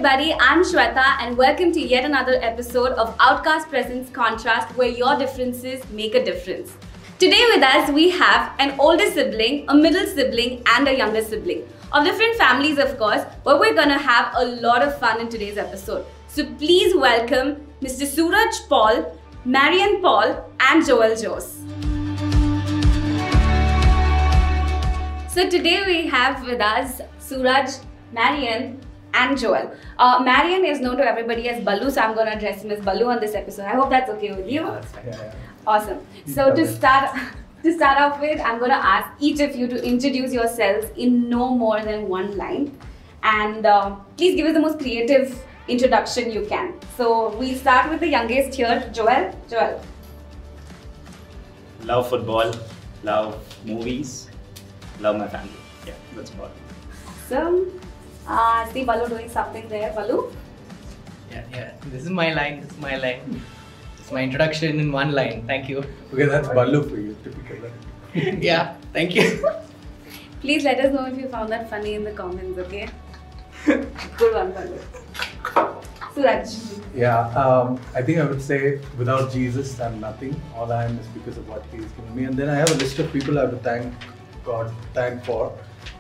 everybody, I'm Shweta and welcome to yet another episode of Outcast Presents Contrast, where your differences make a difference. Today with us we have an older sibling, a middle sibling and a younger sibling. Of different families of course, but we're gonna have a lot of fun in today's episode. So please welcome Mr. 𝗿𝗏𝗶𝗴𝗶, Marian Paul and Joel Jose. So today we have with us Suraj, Marian and Joel. Marian is known to everybody as 𝗿𝗏𝗶𝗴𝗶, so I'm going to address him as 𝗿𝗏𝗏 on this episode. I hope that's okay with you. Yeah, that's fine. Yeah. Awesome. So to start off with, I'm going to ask each of you to introduce yourselves in no more than one line. And please give us the most creative introduction you can. So we'll start with the youngest here, Joel. Joel. Love football, love movies, love my family. Yeah, that's about it. Awesome. I see 𝗿𝗏𝗏 doing something there. 𝗿𝗏𝗏? Yeah. This is my line. It's my introduction in one line. Thank you. Okay, that's 𝗿𝗏𝗏 for you, typical. Yeah, thank you. Please let us know if you found that funny in the comments, okay? Good one, 𝗿𝗏𝗏. Suraj. Yeah, I think I would say without Jesus, I'm nothing. All I am is because of what He's given me. And then I have a list of people I have to thank for.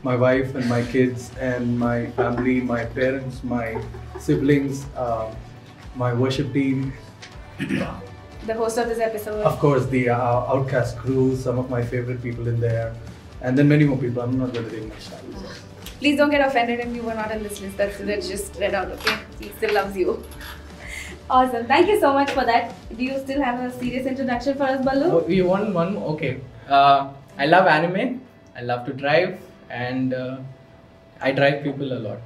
My wife and my kids and my family, my parents, my siblings, my worship team. The host of this episode. Of course, the Outcast crew, some of my favorite people in there. And then many more people. I'm not going to take much time. So. Please don't get offended if you were not in this list that Suraj just read out, okay? He still loves you. Awesome. Thank you so much for that. Do you still have a serious introduction for us, 𝗿𝗏𝗏? Oh, you want one more? Okay. I love anime. I love to drive. And I drive people a lot.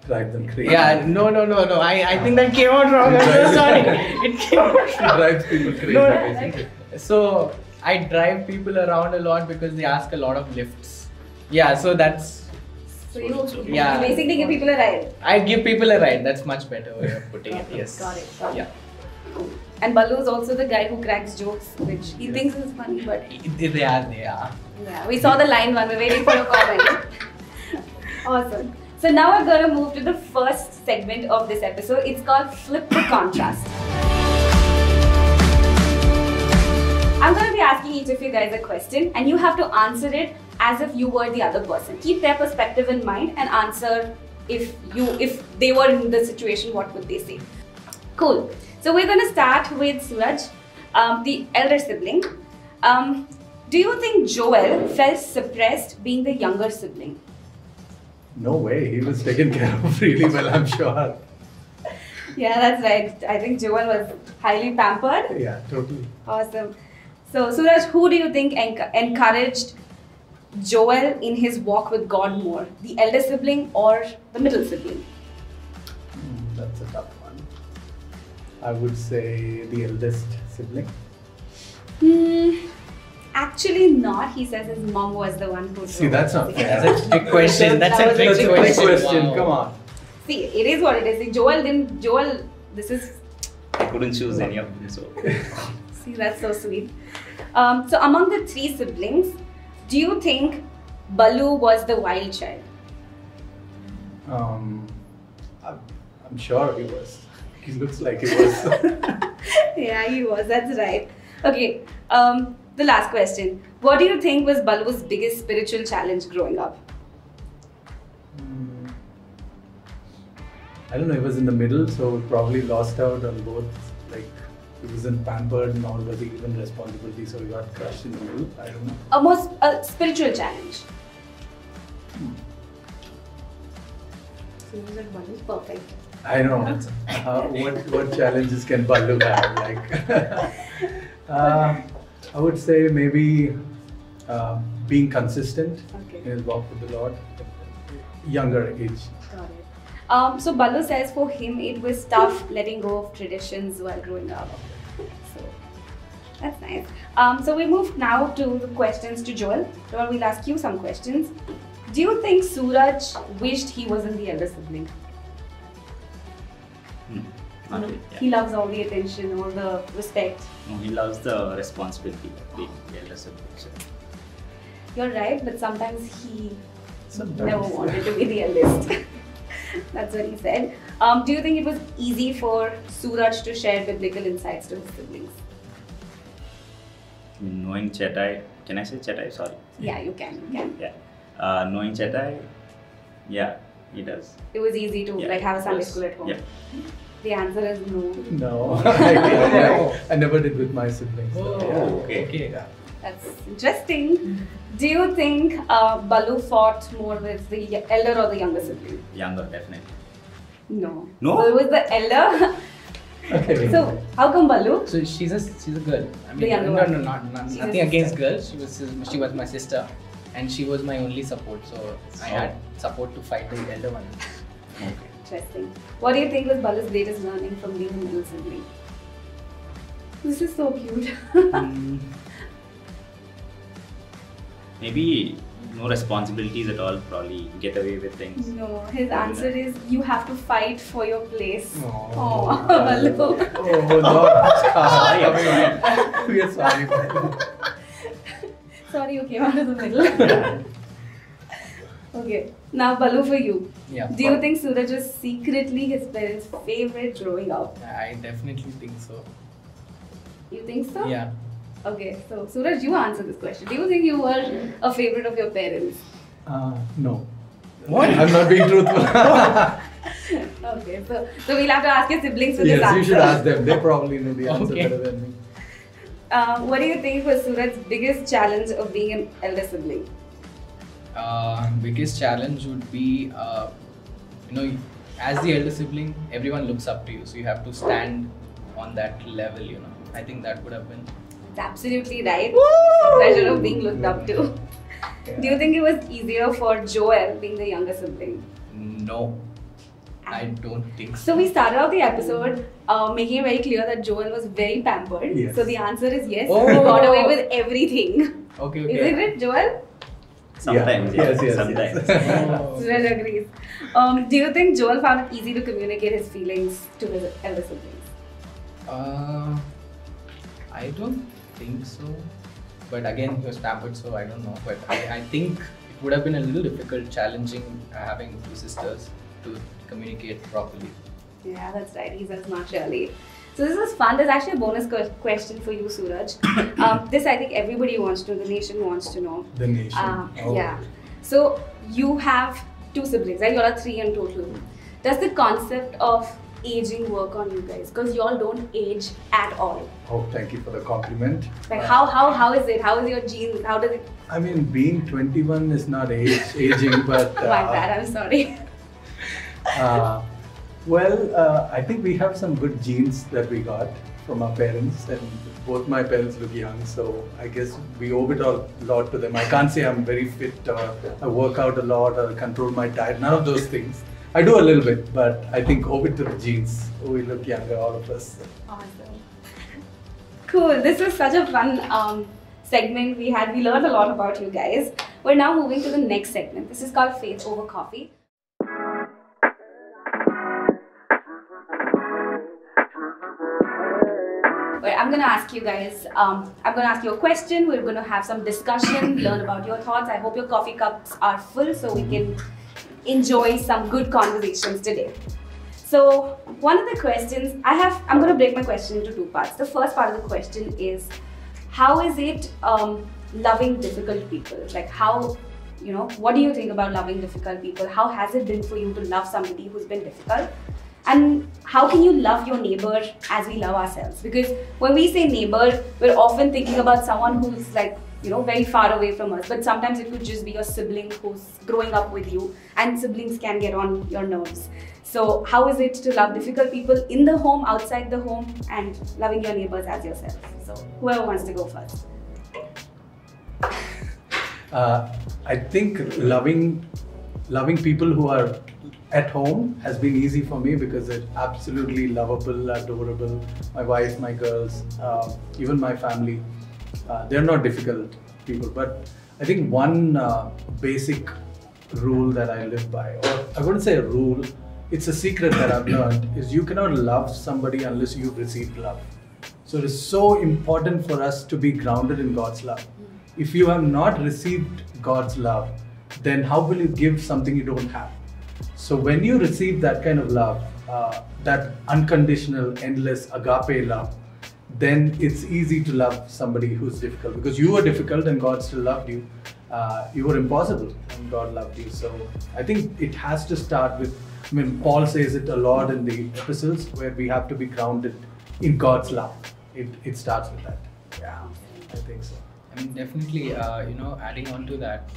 Drive them crazy. Yeah, no. I think that came out wrong. I'm so sorry. It came out wrong. Drives people crazy, No, basically. So I drive people around a lot because they ask a lot of lifts. Yeah, so that's. So you Yeah. basically give people a ride. I give people a ride. That's much better way of putting it. Yes. Got it. Yeah. And 𝗿𝗏𝗏 is also the guy who cracks jokes, which he thinks is funny, but They are. yeah, we saw the line one. We're waiting for a comment. Awesome. So now we're going to move to the first segment of this episode. It's called Flip the Contrast. I'm going to be asking each of you guys a question and you have to answer it as if you were the other person. Keep their perspective in mind and answer if they were in the situation, what would they say? Cool. So we're going to start with Suraj, the elder sibling. Do you think Joel felt suppressed being the younger sibling? No way. He was taken care of really well, I'm sure. Yeah, that's right. I think Joel was highly pampered. Yeah, totally. Awesome. So Suraj, who do you think encouraged Joel in his walk with God more? The elder sibling or the middle sibling? That's a tough one. I would say the eldest sibling. Actually not. He says his mom was the one who See, that's not fair. That's a trick question. That's a trick question. Wow. Come on. See, it is what it is. See, Joel, this is... I couldn't choose any of them, so. See, that's so sweet. So among the three siblings, do you think 𝗿𝗏𝗏 was the wild child? I'm sure he was. He looks like he was. Yeah, he was. That's right. Okay. The last question. What do you think was 𝗿𝗏𝗏's biggest spiritual challenge growing up? I don't know, he was in the middle, so probably lost out on both. Like, he wasn't pampered, nor was he given responsibility, so he got crushed in the middle. I don't know. A spiritual challenge. So you said 𝗿𝗏𝗏 is perfect. I know. What challenges can 𝗿𝗏𝗏 have? Like, I would say maybe being consistent in his walk with the Lord at a younger age. Got it. So 𝗿𝗏𝗏 says for him it was tough letting go of traditions while growing up. So that's nice. So we move now to the questions to Joel. Joel, we'll ask you some questions. Do you think Suraj wished he wasn't the elder sibling? Not really, yeah. He loves all the attention, all the respect. No, he loves the responsibility of being the elder sibling. So. You're right, but sometimes he never wanted to be the eldest. That's what he said. Do you think it was easy for 𝗁𝙩 to share biblical insights to his siblings? Knowing 𝗿𝗪𝙩, can I say 𝗿𝗪𝙩? Sorry. Yeah, you can. Yeah. Knowing 𝗿𝗪𝙩, yeah, he does. It was easy to have a Sunday school at home. Yeah. The answer is no. No, I never did with my siblings. Oh, okay. Yeah. That's interesting. Do you think 𝗿𝗏 fought more with the elder or the younger sibling? Younger, definitely. No. No? So it was the elder. Okay. So how come 𝗿𝗏? So she's a girl. I The mean, younger no, one. nothing She's a against sister. girls. She was my sister, and she was my only support. So I had support to fight the elder one. Okay. Interesting. What do you think was 𝗿𝗏's greatest learning from being a middle sibling? This is so cute. Maybe no responsibilities at all, probably get away with things. No, his answer is you have to fight for your place. Oh, 𝗿𝗏. Oh, no. Sorry. We are sorry. Sorry, you came out of the middle. Okay, now 𝗿𝗏 for you. Yeah. Do you think 𝗁𝙩 was secretly his parents' favorite growing up? I definitely think so. You think so? Yeah. Okay, so 𝗁𝙩, you answer this question. Do you think you were a favorite of your parents? No. What? I'm not being truthful. Okay, so we'll have to ask your siblings for this Yes, answer. you should ask them. They probably know the answer Okay. better than me. What do you think was 𝗁𝙩's biggest challenge of being an elder sibling? Biggest challenge would be, as the elder sibling, everyone looks up to you, so you have to stand on that level. I think that would have been. It's absolutely right. Pleasure of being looked up to. Yeah. Do you think it was easier for Joel being the younger sibling? No, I don't think so. So we started out the episode making it very clear that Joel was very pampered. Yes. So the answer is yes. Oh. He got away with everything. Okay. Isn't it, Joel? Sometimes, Yeah. Yes, sometimes. Oh. Joel agrees. Do you think Joel found it easy to communicate his feelings to his elder siblings? I don't think so. But again, he was pampered, so I don't know. But I think it would have been a little difficult, challenging having two sisters to communicate properly. Yeah, that's right. He says not really. So this is fun. There's actually a bonus question for you, 𝗁𝙩. This I think everybody wants to know. The nation wants to know. The nation. Yeah. So you have two siblings, right? You all are 3 in total. Does the concept of aging work on you guys? Because you all don't age at all. Oh, thank you for the compliment. Like how is it? How is your genes? How does it? I mean, being 21 is not aging, but. My bad. I'm sorry. I think we have some good genes that we got from our parents, and both my parents look young, so I guess we owe it a lot to them. I can't say I'm very fit or I work out a lot or control my diet, none of those things. I do a little bit, but I think owe it to the genes. We look younger, all of us. Awesome. Cool. This was such a fun segment we had. We learned a lot about you guys. We're now moving to the next segment. This is called Faith Over Coffee. I'm going to ask you guys, I'm going to ask you a question. We're going to have some discussion, learn about your thoughts. I hope your coffee cups are full so we can enjoy some good conversations today. So one of the questions I'm going to break my question into 2 parts. The first part of the question is, how is it loving difficult people? Like what do you think about loving difficult people? How has it been for you to love somebody who's been difficult? And how can you love your neighbor as we love ourselves? Because when we say neighbor, we're often thinking about someone who's very far away from us. But sometimes it could just be your sibling who's growing up with you, and siblings can get on your nerves. So how is it to love difficult people in the home, outside the home, and loving your neighbors as yourself? So whoever wants to go first. I think loving people who are at home has been easy for me because they're absolutely lovable, adorable. My wife, my girls, even my family, they're not difficult people. But I think one basic rule that I live by, or I wouldn't say a rule, it's a secret that I've learned, is you cannot love somebody unless you've received love. So it is so important for us to be grounded in God's love. If you have not received God's love, then how will you give something you don't have? So when you receive that kind of love, that unconditional, endless, agape love, then it's easy to love somebody who's difficult, because you were difficult and God still loved you. You were impossible and God loved you. So I think it has to start with, I mean, Paul says it a lot in the epistles, where we have to be grounded in God's love. It starts with that. Yeah, I think so. I mean, definitely, adding on to that,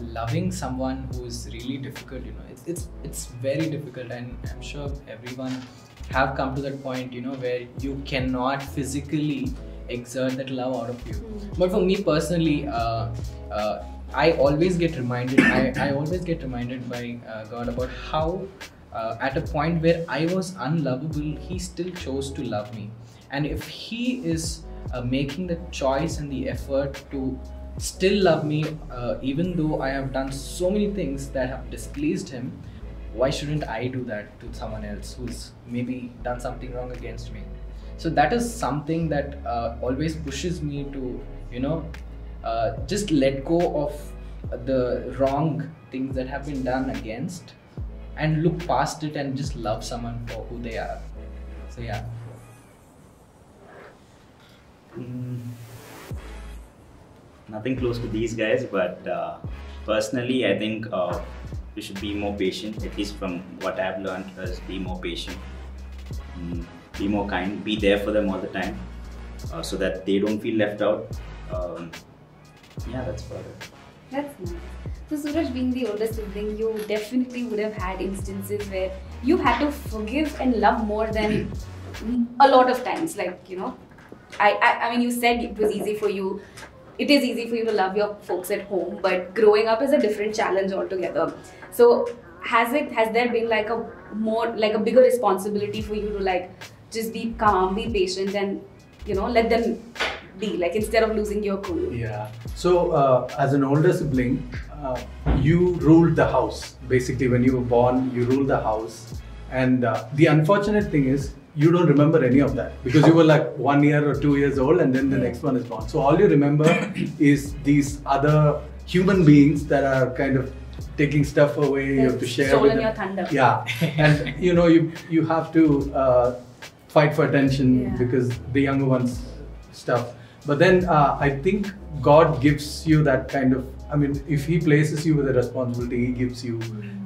loving someone who is really difficult, it's very difficult, and I'm sure everyone have come to that point, where you cannot physically exert that love out of you. But for me personally, I always get reminded, I always get reminded by God about how at a point where I was unlovable, He still chose to love me. And if He is making the choice and the effort to still love me, even though I have done so many things that have displeased Him, why shouldn't I do that to someone else who's maybe done something wrong against me? So that is something that always pushes me to, just let go of the wrong things that have been done against, and look past it and just love someone for who they are. So yeah. Nothing close to these guys, but personally, I think we should be more patient. At least from what I've learned, is be more patient, be more kind, be there for them all the time, so that they don't feel left out. Yeah, that's about it. That's nice. So Suraj, being the older sibling, you definitely would have had instances where you had to forgive and love more than a lot of times. Like, I mean, you said it was easy for you. It is easy for you to love your folks at home, but growing up is a different challenge altogether. So has there been like a bigger responsibility for you to just be calm, be patient, and let them be, instead of losing your cool? Yeah. So as an older sibling, you ruled the house. Basically, when you were born, you ruled the house. And the unfortunate thing is, you don't remember any of that, because you were like 1 year or 2 years old, and then the next one is born. So all you remember is these other human beings that are kind of taking stuff away. You have to share with them. Your thunder. Yeah, and you have to fight for attention, because the younger ones stuff. But then I think God gives you that kind of, I mean, if He places you with a responsibility, He gives you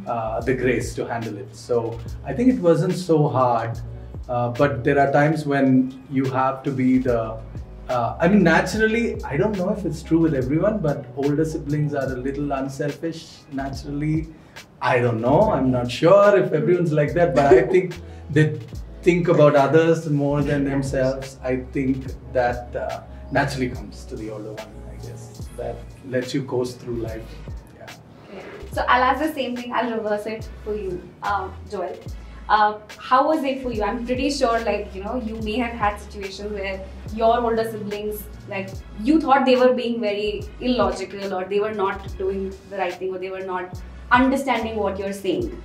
the grace to handle it. So I think it wasn't so hard. But there are times when you have to be the, I mean, naturally, I don't know if it's true with everyone, but older siblings are a little unselfish naturally. I don't know, I'm not sure if everyone's like that, but I think they think about others more than themselves. I think that naturally comes to the older one, I guess, that lets you coast through life. Yeah. Okay. So I'll ask the same thing, I'll reverse it for you, Joel. How was it for you? I'm pretty sure, you may have had situations where your older siblings, you thought they were being very illogical, or they were not doing the right thing, or they were not understanding what you're saying.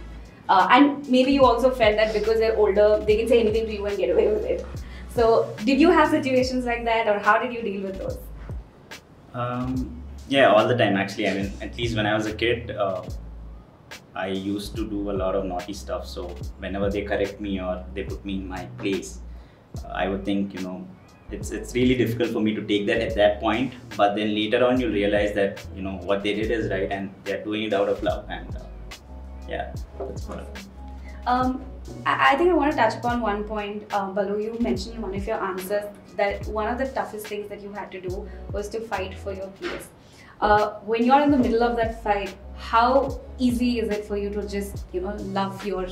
And maybe you also felt that because they're older, they can say anything to you and get away with it. So did you have situations like that, or how did you deal with those? Yeah, all the time actually. I mean, at least when I was a kid, I used to do a lot of naughty stuff. So whenever they correct me or they put me in my place, I would think, it's really difficult for me to take that at that point. But then later on, you'll realize that, what they did is right, and they're doing it out of love. And yeah, that's what. I think I want to touch upon one point. Balu, you mentioned in one of your answers that one of the toughest things that you had to do was to fight for your place. When you're in the middle of that fight, how easy is it for you to just, love your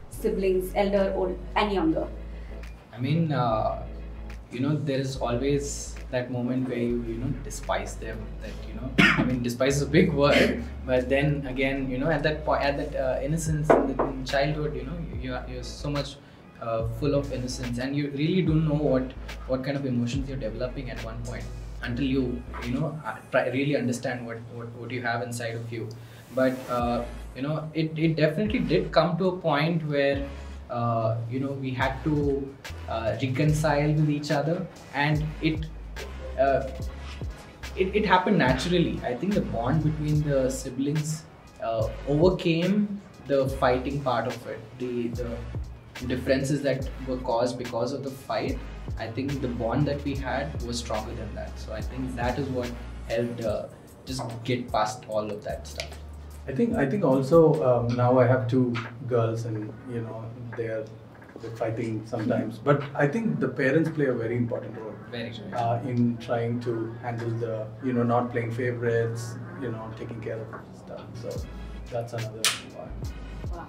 siblings, elder, old, and younger? I mean, there is always that moment where you despise them. That I mean, despise is a big word, but then again, at that point, at that innocence in childhood, you're so much full of innocence, and you really don't know what kind of emotions you're developing at one point, until you really understand what you have inside of you. But it definitely did come to a point where we had to reconcile with each other, and it happened naturally. I think the bond between the siblings overcame the fighting part of it, the differences that were caused because of the fight, I think the bond that we had was stronger than that. So I think that is what helped just get past all of that stuff. I think also now I have two girls, and they're fighting sometimes. But I think the parents play a very important role. Very true. In trying to handle the not playing favorites, taking care of stuff. So that's another one. Wow,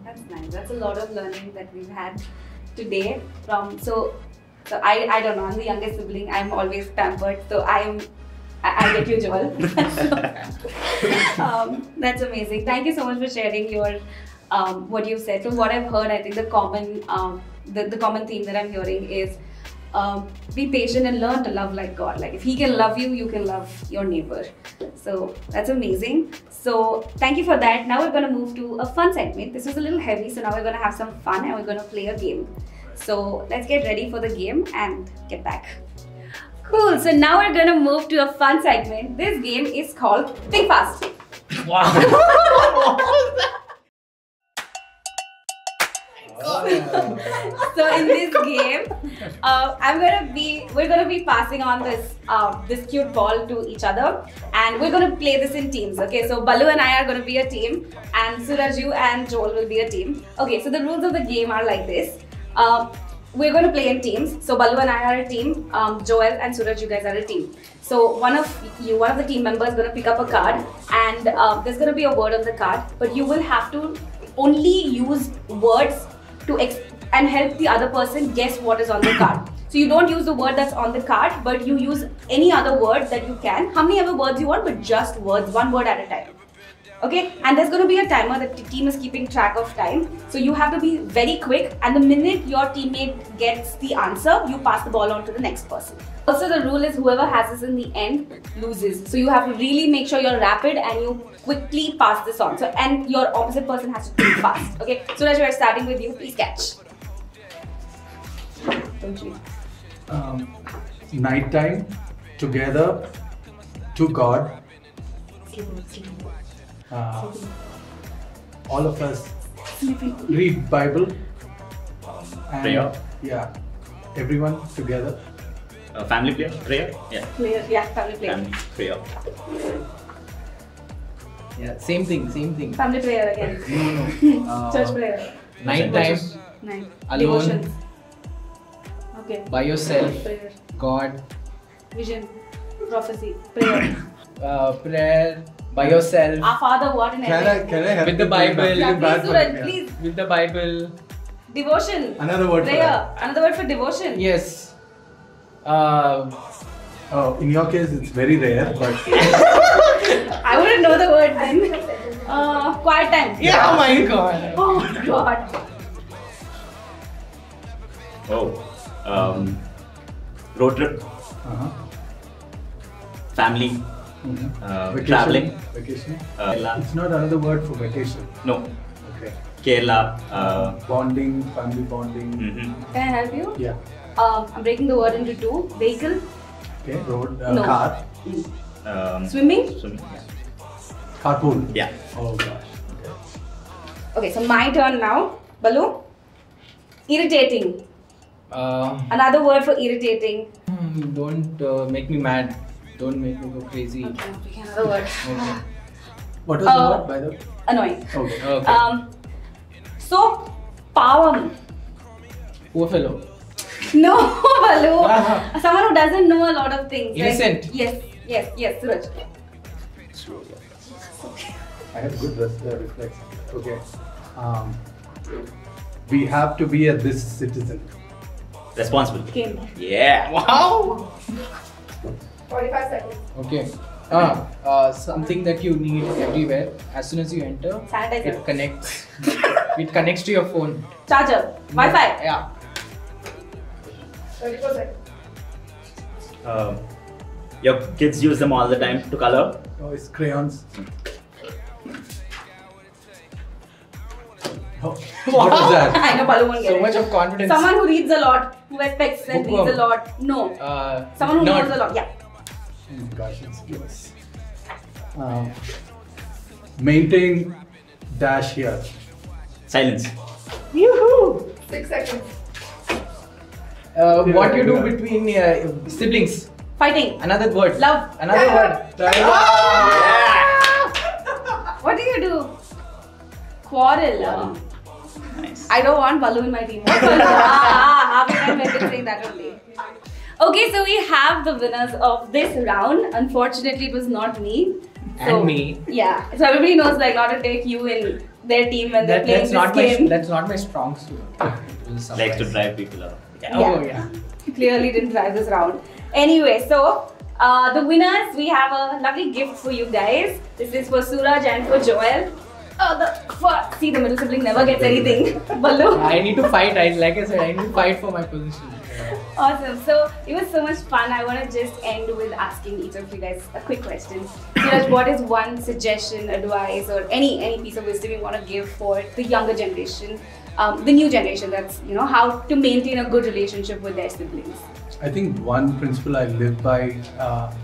that's nice. That's a lot of learning that we've had today. So I don't know. I'm the youngest sibling. I'm always pampered. So I get you, Joel. That's amazing. Thank you so much for sharing your what you've said. From what I've heard, I think the common theme that I'm hearing is be patient and learn to love like God. Like if He can love you, you can love your neighbor. So that's amazing. So thank you for that. Now we're going to move to a fun segment. This was a little heavy, so now we're going to have some fun and we're going to play a game. So let's get ready for the game and get back. Cool. So now we're going to move to a fun segment. This game is called Think Fast. Wow. So in this game, we're gonna be passing on this cute ball to each other, and we're gonna play this in teams. Okay, so Balu and I are gonna be a team, and Suraj, you and Joel will be a team. Okay, so the rules of the game are like this. We're going to play in teams. So Balu and I are a team. Joel and Suraj, you guys are a team. So one of the team members is going to pick up a card, and there's going to be a word on the card, but you will have to only use words to and help the other person guess what is on the card. So you don't use the word that's on the card, but you use any other word that you can. How many ever words you want, but just words, one word at a time. Okay, and there's going to be a timer. The team is keeping track of time. So you have to be very quick, and the minute your teammate gets the answer, you pass the ball on to the next person. Also, the rule is whoever has this in the end loses. So you have to really make sure you're rapid and you quickly pass this on. So, and your opposite person has to think fast. Okay, so Raj, we're starting with you. Please catch. Don't you? Nighttime, together, to God. All of us read Bible. And, prayer. Yeah, everyone together. Family prayer. Yeah. Family prayer. Family prayer. Yeah, same thing. Family prayer again. Church prayer. Night time. Alone. Devotions. Okay. By yourself. Prayer. God. Vision. Prophecy. Prayer. Prayer. By yourself. Our Father who art in heaven. Can I help With the you? Bible. Yeah, Bad please, one, Suraj, yeah. please. With the Bible. Devotion. Another word prayer. for that. Another word for devotion. Yes. Oh, in your case, it's very rare, but I wouldn't know the word then. Quiet time. Yeah, oh my God. Oh my God. Oh. Road trip. Family. Vacation. Traveling. Vacation. Kerala. It's not another word for vacation. No. Okay. Kerala. Bonding, family bonding. Mhm. Can I help you? Yeah. I'm breaking the word into two. Vehicle. Okay. Road. No. Car. Swimming. Swimming. Yeah. Carpool. Yeah. Oh gosh. Okay. Okay, so my turn now. Balu. Irritating. Another word for irritating. Don't make me mad. Don't make me go crazy. Okay, I'll pick another word. Okay. What was the word by the way? Annoying. Okay. Okay. So, Pavam. Poor fellow. No, Balu. Someone who doesn't know a lot of things. Innocent. Like, yes, Suraj. I have good reflex. Okay. We have to be this citizen. Responsible. Game. Yeah. Wow. 45 seconds. Okay. Something that you need everywhere. As soon as you enter, Sanitizer. it connects. It connects to your phone. Charger. Wi-Fi. Yeah. 34 seconds. Your kids use them all the time to color. Oh, it's crayons. Oh, what was that? I know Balu won't get So it. much of confidence. Someone who reads a lot, who respects and Bookworm. reads a lot. No. Someone who nerd. knows a lot. Yeah. Oh gosh, it's close. Maintain dash here. Silence. Yoo-hoo! 6 seconds. What you do between siblings? Fighting. Another word. Love. Another word. What do you do? Quarrel. Nice. I don't want Balu in my team. Half the time I've been saying that only. Okay, so we have the winners of this round. Unfortunately, it was not me. And me. Yeah. So everybody knows like not to take you in their team when they're playing this game. That's not my strong suit. Likes to drive people out. Oh yeah. Clearly didn't drive this round. Anyway, so the winners, we have a lovely gift for you guys. This is for Suraj and for Joel. See, the middle sibling never gets anything. Balu. I need to fight. Like I said, I need to fight for my position. Awesome. So it was so much fun. I want to just end with asking each of you guys a quick question. Suraj, what is one suggestion, advice, or any piece of wisdom you want to give for the younger generation, the new generation? That's how to maintain a good relationship with their siblings. I think one principle I live by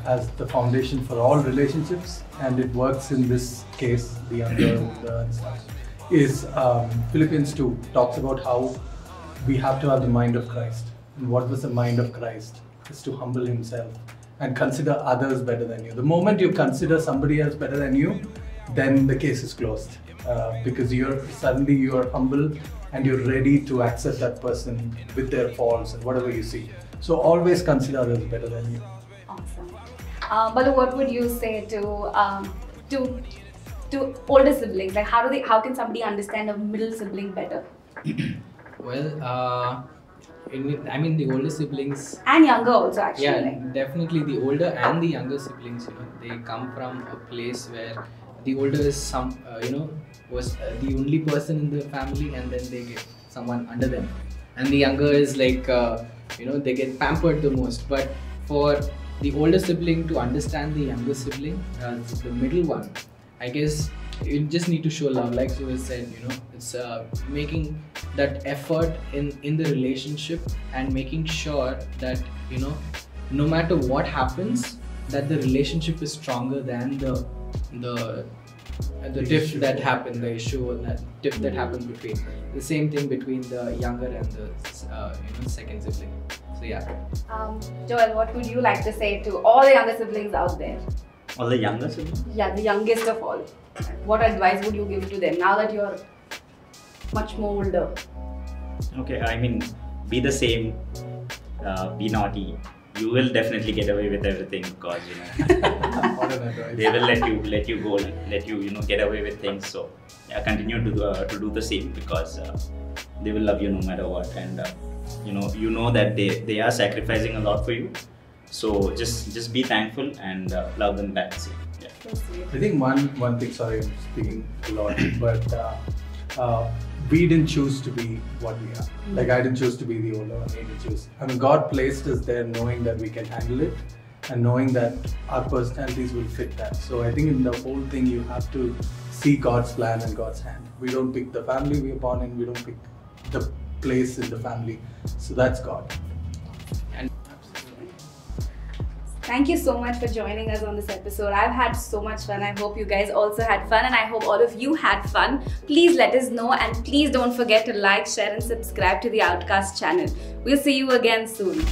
as the foundation for all relationships, and it works in this case, the younger, older and stuff, is Philippians 2 talks about how we have to have the mind of Christ. And what was the mind of Christ? Is to humble himself and consider others better than you. The moment you consider somebody else better than you, then the case is closed. Because suddenly you are humble and you're ready to accept that person with their faults and whatever you see. So always consider others better than you. Awesome. Balu, what would you say to older siblings? Like how can somebody understand a middle sibling better? Well, the older siblings and younger also actually. Yeah, definitely the older and the younger siblings, they come from a place where the older is was the only person in the family, and then they get someone under them, and the younger is like they get pampered the most. But for the older sibling to understand the younger sibling, the middle one, I guess you just need to show love. Like Suraj said, it's making that effort in the relationship and making sure that no matter what happens, that the relationship is stronger than the diff that happened, the issue or that diff that happened between. The same thing between the younger and the second sibling. So yeah. Joel, what would you like to say to all the younger siblings out there? All the younger siblings? Yeah, the youngest of all. What advice would you give to them now that you're much more older? Okay, be the same, be naughty. You will definitely get away with everything because they will let you go, let you get away with things. So yeah, continue to do the same because they will love you no matter what, and that they are sacrificing a lot for you. So just be thankful and love them back. So, yeah. I think one thing. Sorry, I'm speaking a lot, but we didn't choose to be what we are. Like I didn't choose to be the older one. He didn't choose. God placed us there, knowing that we can handle it, and knowing that our personalities will fit that. So I think in the whole thing, you have to see God's plan and God's hand. We don't pick the family we are born in. We don't pick the place in the family. So that's God. Thank you so much for joining us on this episode. I've had so much fun. I hope you guys also had fun, and I hope all of you had fun. Please let us know, and please don't forget to like, share and subscribe to the Outcast channel. We'll see you again soon.